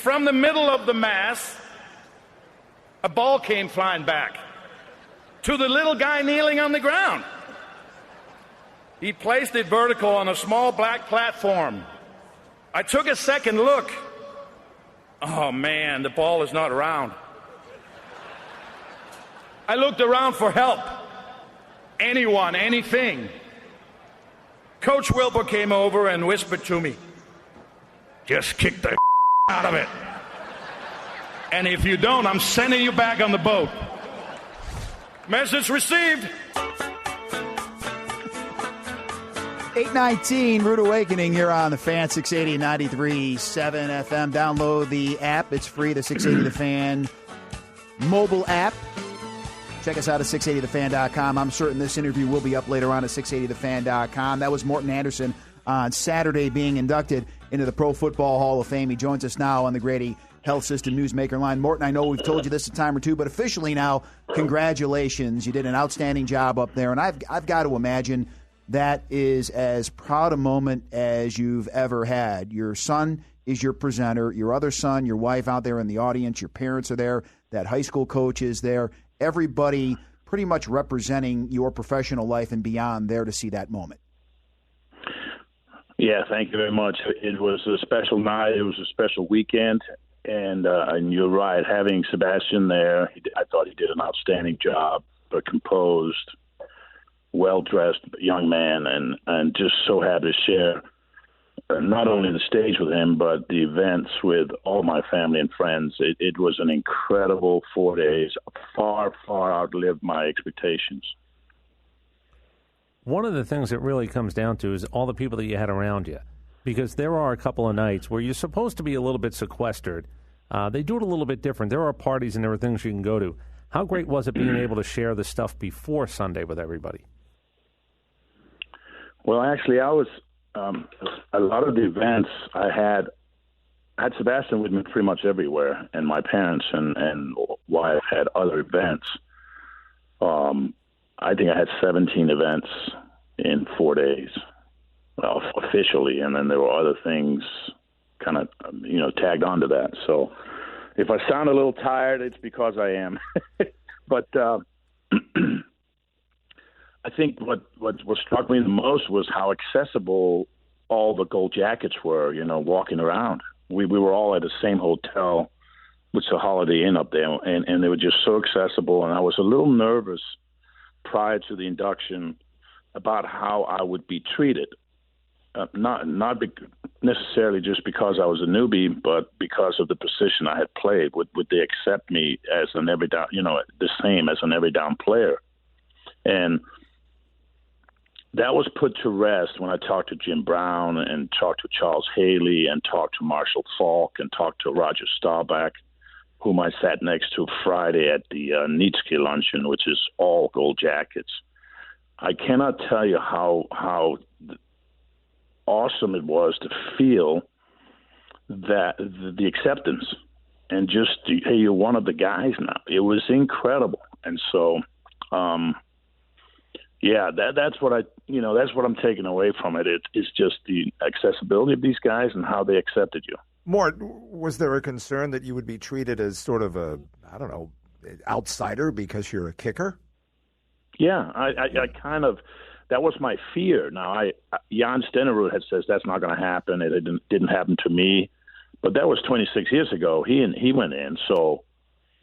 from the middle of the mass, a ball came flying back to the little guy kneeling on the ground. He placed it vertical on a small black platform. I took a second look. Oh, man, the ball is not around. I looked around for help. Anyone, anything. Coach Wilbur came over and whispered to me, "Just kick the out of it. And if you don't, I'm sending you back on the boat." Message received. 8:19, Rude Awakening here on the Fan, 680 93.7 FM. Download the app. It's free, the 680 The Fan mobile app. Check us out at 680thefan.com. I'm certain this interview will be up later on at 680thefan.com. That was Morten Andersen on Saturday being inducted into the Pro Football Hall of Fame. He joins us now on the Grady Health System Newsmaker line. Morten, I know we've told you this a time or two, but officially now, congratulations. You did an outstanding job up there, and I've got to imagine that is as proud a moment as you've ever had. Your son is your presenter, your other son, your wife out there in the audience, your parents are there, that high school coach is there, everybody pretty much representing your professional life and beyond there to see that moment. Yeah, thank you very much. It was a special night. It was a special weekend. And you're right, having Sebastian there, I thought he did an outstanding job, a composed, well-dressed young man, and just so happy to share not only the stage with him, but the events with all my family and friends. It was an incredible 4 days, far, far outlived my expectations. One of the things that really comes down to is all the people that you had around you, because there are a couple of nights where you're supposed to be a little bit sequestered. They do it a little bit different. There are parties and there are things you can go to. How great was it being able to share the stuff before Sunday with everybody? Well, actually, I was a lot of the events I had Sebastian with me pretty much everywhere, and my parents and wife had other events. I think I had 17 events in 4 days, well, officially, and then there were other things kind of, tagged onto that. So if I sound a little tired, it's because I am. But I think what struck me the most was how accessible all the Gold Jackets were, walking around. We were all at the same hotel, which is a Holiday Inn up there, and they were just so accessible. And I was a little nervous prior to the induction about how I would be treated. Not necessarily just because I was a newbie, but because of the position I had played. Would they accept me as an every down, the same as an every down player? And that was put to rest when I talked to Jim Brown and talked to Charles Haley and talked to Marshall Falk and talked to Roger Staubach, whom I sat next to Friday at the Nietzsche luncheon, which is all Gold Jackets. I cannot tell you how awesome it was to feel that the acceptance and just, hey, you're one of the guys now. It was incredible. And so, that's what that's what I'm taking away from it. It's just the accessibility of these guys and how they accepted you. Mort, was there a concern that you would be treated as sort of a, outsider because you're a kicker? Yeah, I kind of, that was my fear. Now, Jan Stenerud had says that's not going to happen. It didn't happen to me, but that was 26 years ago. He went in, so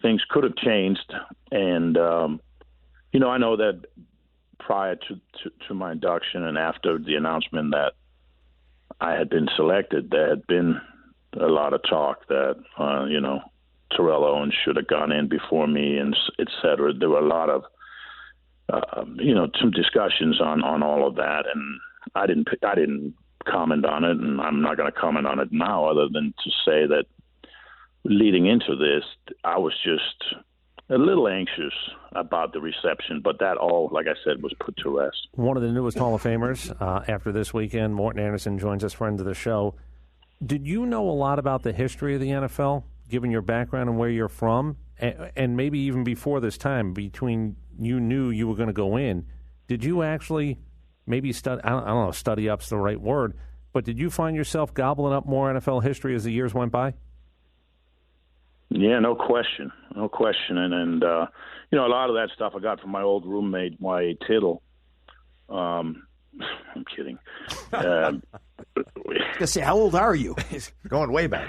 things could have changed. And I know that prior to my induction and after the announcement that I had been selected, there had been a lot of talk that Terrell Owens should have gone in before me, and et cetera. There were a lot of some discussions on all of that, and I didn't comment on it, and I'm not going to comment on it now, other than to say that leading into this, I was just a little anxious about the reception, but that all, like I said, was put to rest. One of the newest Hall of Famers after this weekend, Morten Andersen, joins us, friend of the show. Did you know a lot about the history of the NFL, given your background and where you're from, and maybe even before this time, between you knew you were going to go in, did you actually maybe study, I don't know if study up's the right word, but did you find yourself gobbling up more NFL history as the years went by? Yeah, no question. And you know, a lot of that stuff I got from my old roommate, Y.A. Tittle. I'm kidding. I say, how old are you? Going way back.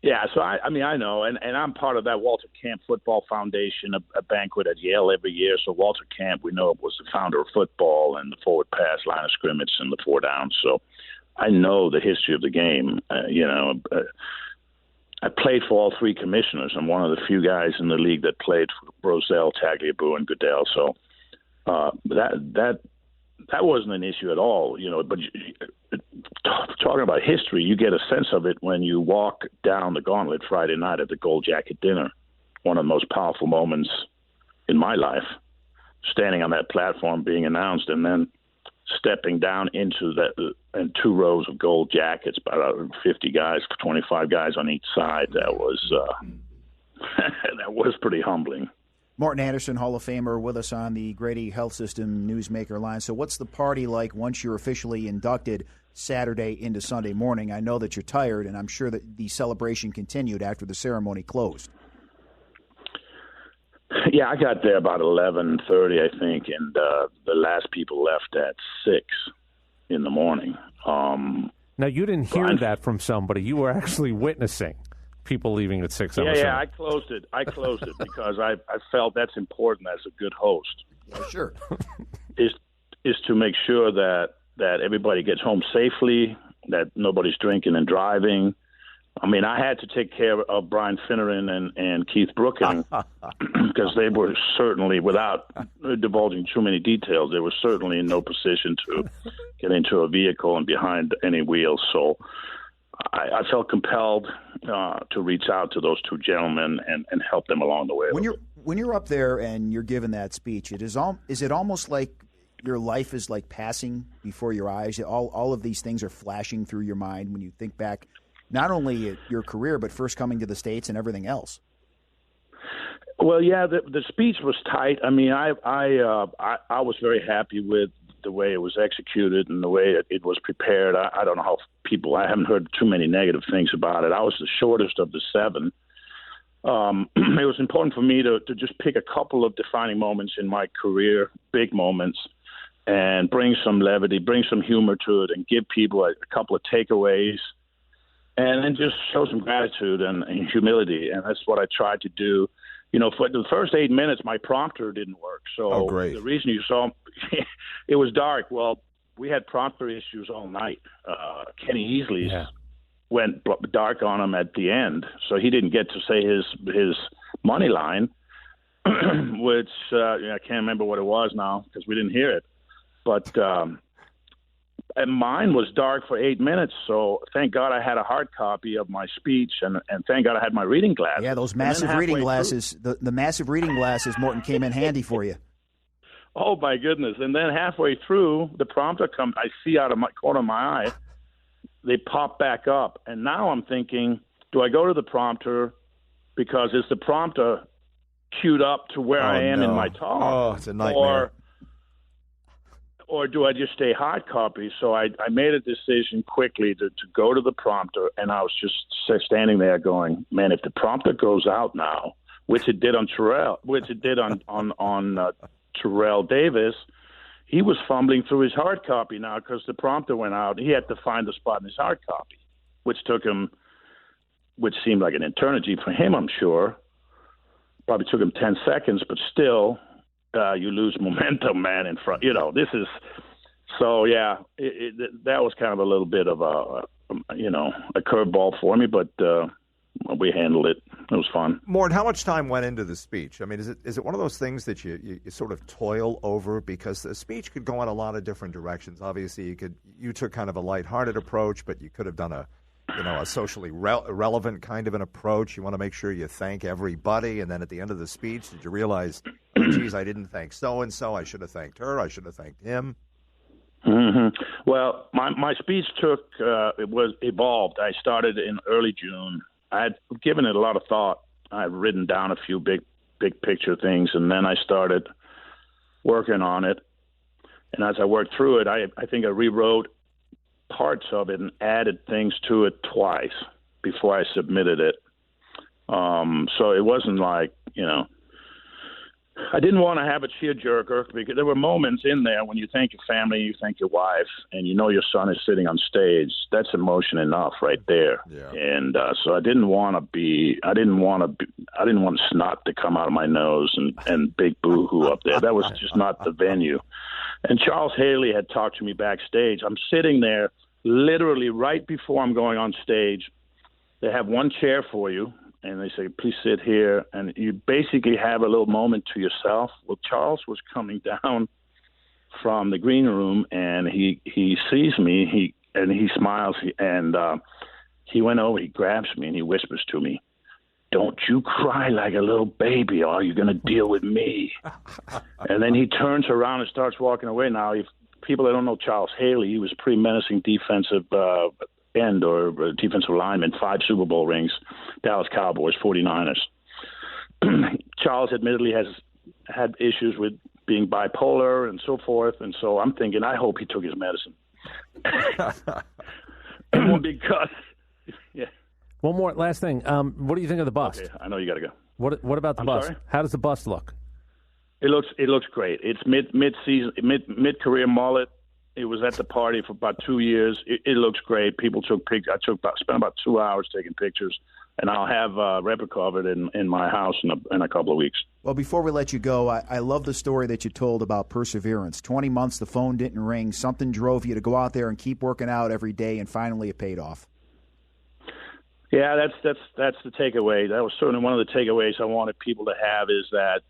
Yeah, so I mean, I know, and I'm part of that Walter Camp Football Foundation, a banquet at Yale every year. So Walter Camp, we know, was the founder of football and the forward pass, line of scrimmage, and the four downs. So I know the history of the game. I played for all three commissioners. I'm one of the few guys in the league that played for Roselle, Tagliabue, and Goodell. So that wasn't an issue at all, you know. But talking about history, you get a sense of it when you walk down the gauntlet Friday night at the Gold Jacket dinner. One of the most powerful moments in my life, standing on that platform, being announced, and then stepping down into that and two rows of gold jackets, about 50 guys, 25 guys on each side. That was that was pretty humbling. Morten Andersen, Hall of Famer, with us on the Grady Health System Newsmaker line. So what's the party like once you're officially inducted Saturday into Sunday morning? I know that you're tired, and I'm sure that the celebration continued after the ceremony closed. Yeah, I got there about 11:30, I think, and the last people left at 6 in the morning. Now, you didn't hear that from somebody. You were actually witnessing people leaving at 6. Yeah, I closed it because I felt that's important as a good host. Yeah, sure. is to make sure that everybody gets home safely, that nobody's drinking and driving. I mean, I had to take care of Brian Finneran and Keith Brooking because they were certainly, without divulging too many details, they were certainly in no position to get into a vehicle and behind any wheels. So I felt compelled to reach out to those two gentlemen and help them along the way. When you're up there and you're giving that speech, is it almost like your life is like passing before your eyes? All of these things are flashing through your mind when you think back, not only at your career, but first coming to the States and everything else. Well, yeah, the speech was tight. I mean, I was very happy with the way it was executed and the way it was prepared. I don't know how I haven't heard too many negative things about it. I was the shortest of the 7. It was important for me to just pick a couple of defining moments in my career, big moments, and bring some levity, bring some humor to it, and give people a couple of takeaways, and then just show some gratitude and humility. And that's what I tried to do. You know, for the first 8 minutes, my prompter didn't work. So the reason you saw it was dark. Well, we had prompter issues all night. Kenny Easley's went dark on him at the end, so he didn't get to say his money line, which I can't remember what it was now because we didn't hear it. But and mine was dark for 8 minutes, so thank God I had a hard copy of my speech, and thank God I had my reading glasses. Yeah, those massive reading glasses, the massive reading glasses, Morten, came in handy for you. Oh, my goodness. And then halfway through, the prompter comes, I see out of my corner of my eye, they pop back up. And now I'm thinking, do I go to the prompter because is the prompter queued up to where I am in my talk? Oh, it's a nightmare. Or do I just stay hard copy? So I made a decision quickly to go to the prompter, and I was just standing there going, man, if the prompter goes out now, which it did on Terrell Davis, he was fumbling through his hard copy now because the prompter went out. He had to find the spot in his hard copy, which seemed like an eternity for him, I'm sure. Probably took him 10 seconds, but still, you lose momentum, man, in front. You know, this is – so, yeah, that was kind of a little bit of a curveball for me, but we handled it. It was fun. Morten, how much time went into the speech? I mean, is it one of those things that you sort of toil over? Because the speech could go in a lot of different directions. Obviously, you took kind of a lighthearted approach, but you could have done a socially relevant kind of an approach. You want to make sure you thank everybody, and then at the end of the speech, did you realize, oh, geez, I didn't thank so-and-so. I should have thanked her. I should have thanked him. Mm-hmm. Well, my speech it was evolved. I started in early June. I had given it a lot of thought. I had written down a few big picture things, and then I started working on it. And as I worked through it, I think I rewrote parts of it and added things to it twice before I submitted it. So it wasn't like, I didn't want to have a tearjerker because there were moments in there when you thank your family, you thank your wife, and you know your son is sitting on stage. That's emotion enough right there. Yeah. And so I didn't want snot to come out of my nose and big boo-hoo up there. That was just not the venue. And Charles Haley had talked to me backstage. I'm sitting there literally right before I'm going on stage. They have one chair for you. And they say, please sit here. And you basically have a little moment to yourself. Well, Charles was coming down from the green room, and he sees me, he smiles, and he went over, he grabs me, and he whispers to me, don't you cry like a little baby, or you're going to deal with me. And then he turns around and starts walking away. Now, if people that don't know Charles Haley, he was a pretty menacing defensive end or defensive lineman, 5 Super Bowl rings, Dallas Cowboys, 49ers. Charles admittedly has had issues with being bipolar and so forth, and so I'm thinking, I hope he took his medicine. Because, yeah. One more, last thing. What do you think of the bust? Okay, I know you got to go. What about the bust? Sorry? How does the bust look? It looks great. It's mid-season, mid-career mullet. It was at the party for about 2 years. It looks great. People took pictures. I spent about 2 hours taking pictures, and I'll have a replica of it in my house in a couple of weeks. Well, before we let you go, I love the story that you told about perseverance. 20 months, the phone didn't ring. Something drove you to go out there and keep working out every day, and finally it paid off. Yeah, that's the takeaway. That was certainly one of the takeaways I wanted people to have, is that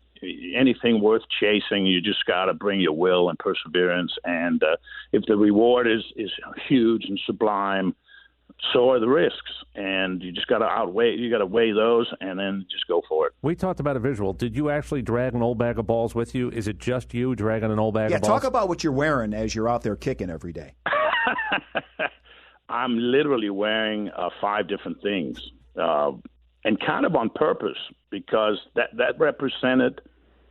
anything worth chasing, you just got to bring your will and perseverance. And if the reward is huge and sublime, so are the risks. And you just got to weigh those and then just go for it. We talked about a visual. Did you actually drag an old bag of balls with you? Is it just you dragging an old bag of balls? Yeah, talk about what you're wearing as you're out there kicking every day. I'm literally wearing 5 different things, and kind of on purpose, because that represented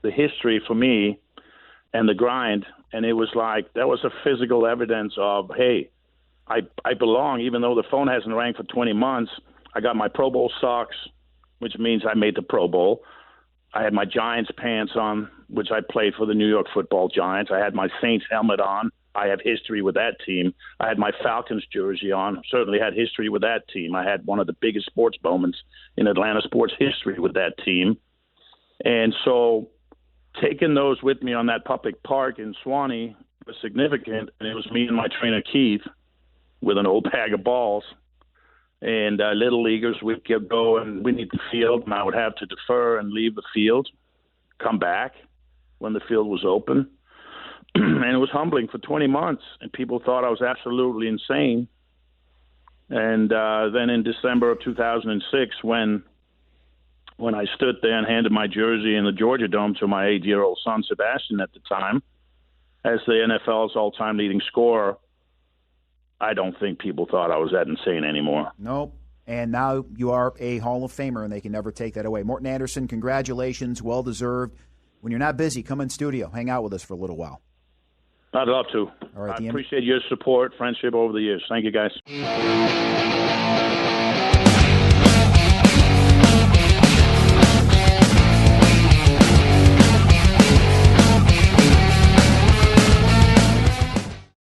the history for me and the grind. And it was like, that was a physical evidence of, hey, I belong, even though the phone hasn't rang for 20 months. I got my Pro Bowl socks, which means I made the Pro Bowl. I had my Giants pants on, which I played for the New York Football Giants. I had my Saints helmet on. I have history with that team. I had my Falcons jersey on. Certainly had history with that team. I had one of the biggest sports moments in Atlanta sports history with that team. And so taking those with me on that public park in Swanee was significant. And it was me and my trainer, Keith, with an old bag of balls. And little leaguers would go and we need the field, and I would have to defer and leave the field, come back when the field was open. And it was humbling for 20 months, and people thought I was absolutely insane. And then in December of 2006, when I stood there and handed my jersey in the Georgia Dome to my 8-year-old son, Sebastian, at the time, as the NFL's all-time leading scorer, I don't think people thought I was that insane anymore. Nope. And now you are a Hall of Famer, and they can never take that away. Morten Andersen, congratulations, well-deserved. When you're not busy, come in studio, hang out with us for a little while. I'd love to. All right, I appreciate your support, friendship over the years. Thank you, guys.